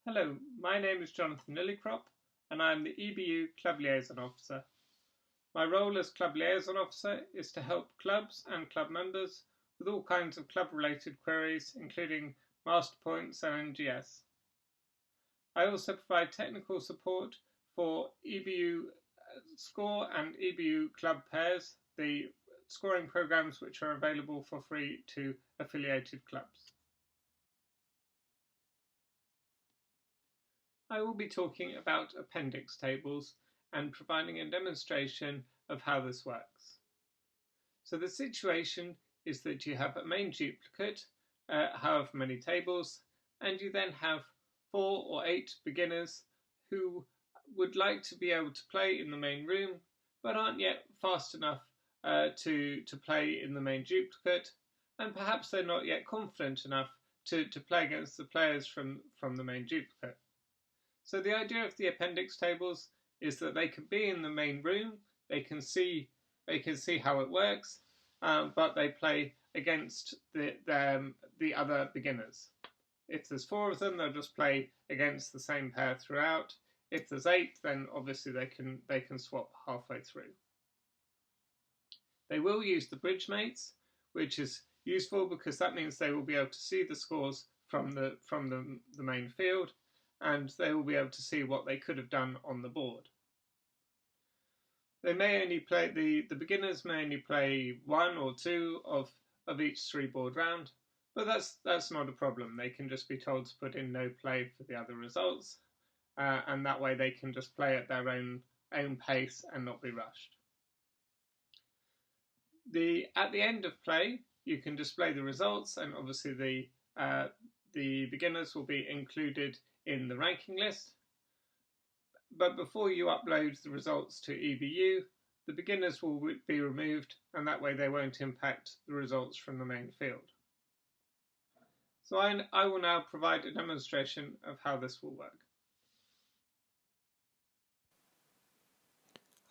Hello, my name is Jonathan Lillycrop and I am the EBU Club Liaison Officer. My role as Club Liaison Officer is to help clubs and club members with all kinds of club-related queries, including master points and NGS. I also provide technical support for EBU Score and EBU Club Pairs, the scoring programs which are available for free to affiliated clubs. I will be talking about appendix tables and providing a demonstration of how this works. So the situation is that you have a main duplicate, however many tables, and you then have 4 or 8 beginners who would like to be able to play in the main room but aren't yet fast enough to play in the main duplicate, and perhaps they're not yet confident enough to play against the players from the main duplicate. So the idea of the appendix tables is that they can be in the main room, they can see how it works, but they play against the other beginners. If there's 4 of them, they'll just play against the same pair throughout. If there's 8, then obviously they can swap halfway through. They will use the bridge mates, which is useful because that means they will be able to see the scores from the main field, and they will be able to see what they could have done on the board. They may only play, the beginners may only play 1 or 2 of each 3-board round, but that's not a problem. They can just be told to put in no play for the other results, and that way they can just play at their own pace and not be rushed. At the end of play, you can display the results, and obviously the beginners will be included in the ranking list. But before you upload the results to EBU, the beginners will be removed, and that way they won't impact the results from the main field. So I will now provide a demonstration of how this will work.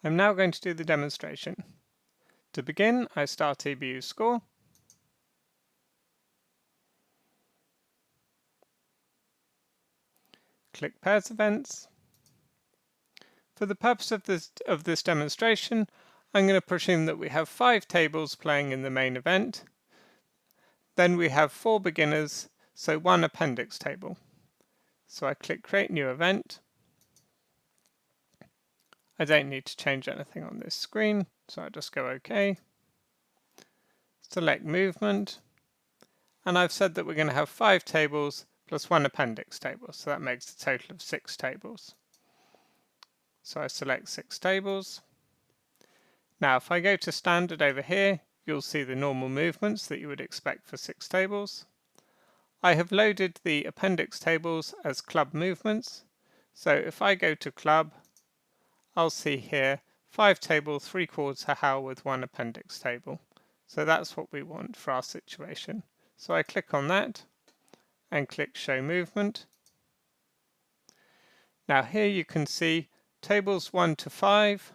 I'm now going to do the demonstration. To begin, I start EBU score. Click Pairs Events. For the purpose of this demonstration, I'm going to presume that we have 5 tables playing in the main event. Then we have 4 beginners, so 1 appendix table. So I click Create New Event. I don't need to change anything on this screen, so I just go OK. Select Movement. And I've said that we're going to have 5 tables plus 1 appendix table, so that makes a total of 6 tables. So I select 6 tables. Now if I go to Standard over here, you'll see the normal movements that you would expect for 6 tables. I have loaded the appendix tables as club movements, so if I go to Club, I'll see here 5 table 3/4 howl with 1 appendix table. So that's what we want for our situation. So I click on that and click Show Movement. Now here you can see tables 1 to 5,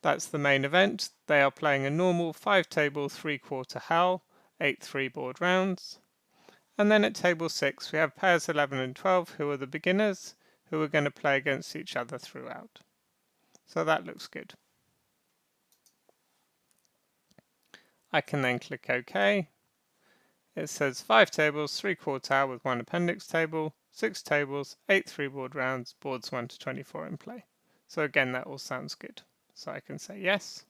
that's the main event. They are playing a normal 5 table 3/4 howl, 8 3-board rounds. And then at table 6 we have pairs 11 and 12 who are the beginners who are going to play against each other throughout. So that looks good. I can then click OK. It says 5 tables, 3/4 howl with 1 appendix table, 6 tables, 8 3-board rounds, boards 1 to 24 in play. So again, that all sounds good. So I can say yes.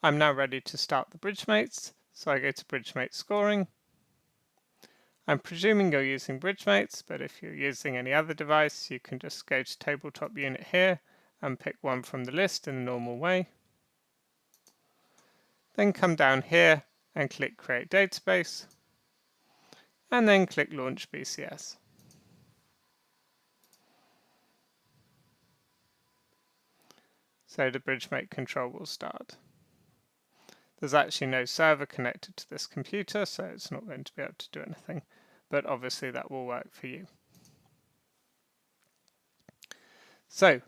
I'm now ready to start the bridge mates. So I go to bridge mate scoring. I'm presuming you're using bridge mates, but if you're using any other device, you can just go to tabletop unit here and pick one from the list in the normal way. Then come down here and click Create Database, and then click Launch BCS. So the BridgeMate control will start. There's actually no server connected to this computer, so it's not going to be able to do anything, but obviously that will work for you. So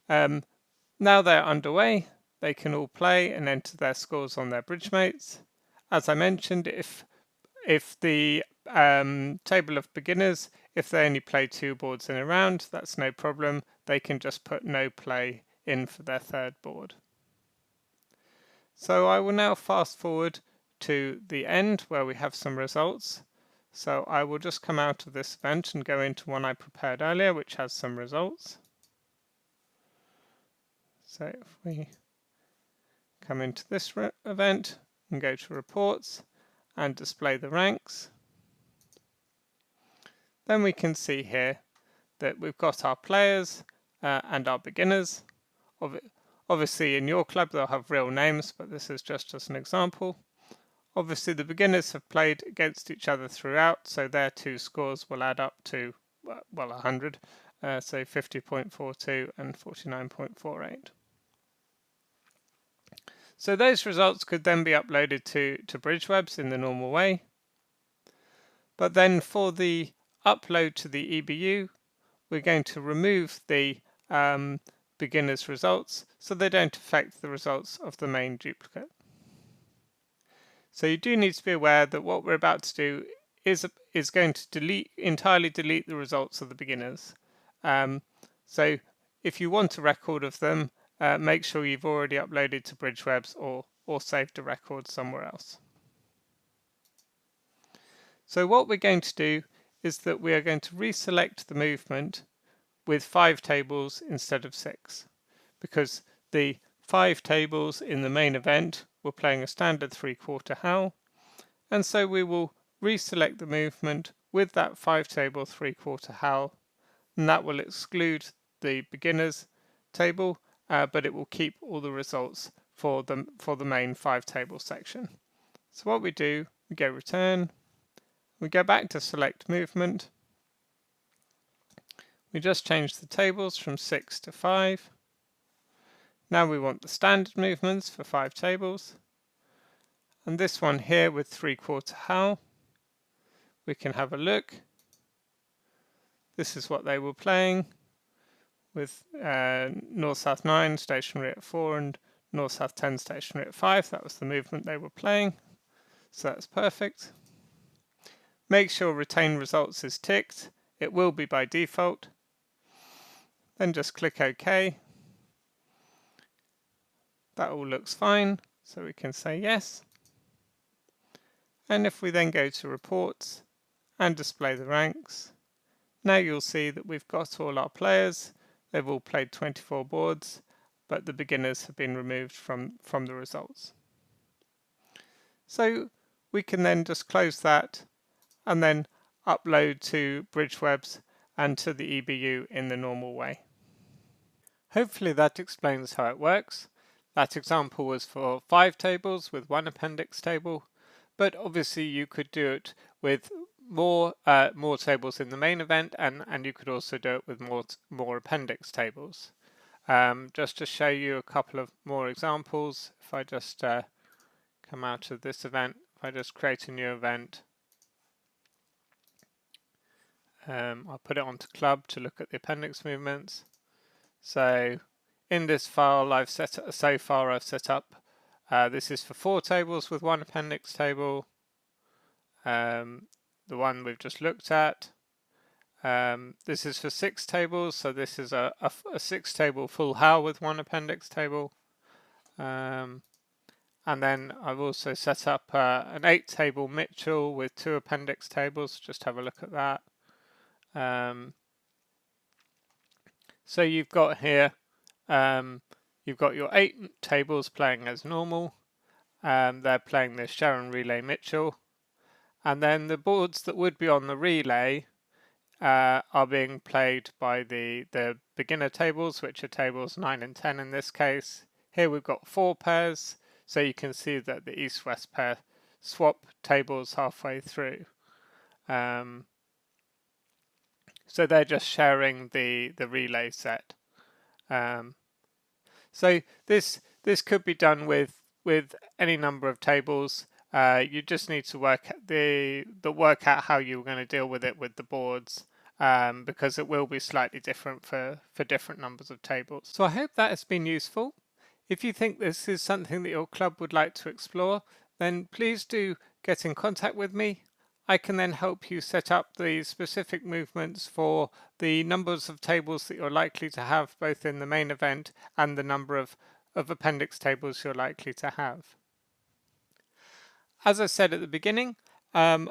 now they're underway, they can all play and enter their scores on their bridge mates. As I mentioned, if the table of beginners, if they only play 2 boards in a round, that's no problem. They can just put no play in for their 3rd board. So I will now fast forward to the end where we have some results. So I will just come out of this event and go into one I prepared earlier, which has some results. So if we come into this event and go to reports and display the ranks, then we can see here that we've got our players and our beginners. Obviously in your club they'll have real names, but this is just as an example. Obviously the beginners have played against each other throughout, so their 2 scores will add up to, well, 100, so 50.42 and 49.48. So those results could then be uploaded to Bridgewebs in the normal way. But then for the upload to the EBU, we're going to remove the beginner's results so they don't affect the results of the main duplicate. So you do need to be aware that what we're about to do is going to entirely delete the results of the beginners. So if you want a record of them, make sure you've already uploaded to Bridgewebs or saved a record somewhere else. So what we're going to do is that we are going to reselect the movement with 5 tables instead of 6, because the 5 tables in the main event were playing a standard 3/4 howl, and so we will reselect the movement with that 5 table 3/4 howl, and that will exclude the beginners table, but it will keep all the results for the main 5 table section. So what we do, we go return, we go back to select movement, we just change the tables from 6 to 5. Now we want the standard movements for 5 tables, and this one here with 3/4 howl, we can have a look. This is what they were playing with North-South 9 stationary at 4 and North-South 10 stationary at 5. That was the movement they were playing, so that's perfect. Make sure retain results is ticked. It will be by default. Then just click OK. That all looks fine, so we can say yes. And if we then go to reports and display the ranks, now you'll see that we've got all our players. They've all played 24 boards, but the beginners have been removed from the results. So we can then just close that and then upload to Bridgewebs and to the EBU in the normal way. Hopefully that explains how it works. That example was for 5 tables with 1 appendix table, but obviously you could do it with more tables in the main event, and you could also do it with more appendix tables. Just to show you a couple of more examples, if I just come out of this event, if I just create a new event, I'll put it onto club to look at the appendix movements. So in this file I've set up, this is for 4 tables with 1 appendix table, the one we've just looked at. This is for 6 tables, so this is a 6 table full howl with 1 appendix table. And then I've also set up an 8 table Mitchell with 2 appendix tables. Just have a look at that. So you've got here, you've got your 8 tables playing as normal. They're playing the Sharon Relay Mitchell. And then the boards that would be on the relay are being played by the beginner tables, which are tables 9 and 10 in this case. Here we've got 4 pairs, so you can see that the east-west pair swap tables halfway through. So they're just sharing the relay set. So this could be done with any number of tables. You just need to work out how you're going to deal with it with the boards, because it will be slightly different for different numbers of tables. So I hope that has been useful. If you think this is something that your club would like to explore, then please do get in contact with me. I can then help you set up the specific movements for the numbers of tables that you're likely to have both in the main event and the number of appendix tables you're likely to have. As I said at the beginning, I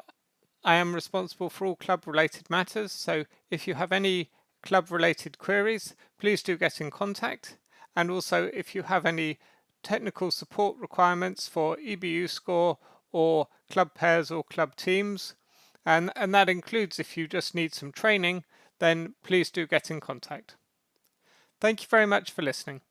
am responsible for all club related matters, so if you have any club related queries, please do get in contact. And also if you have any technical support requirements for EBU score or club pairs or club teams, and that includes if you just need some training, then please do get in contact. Thank you very much for listening.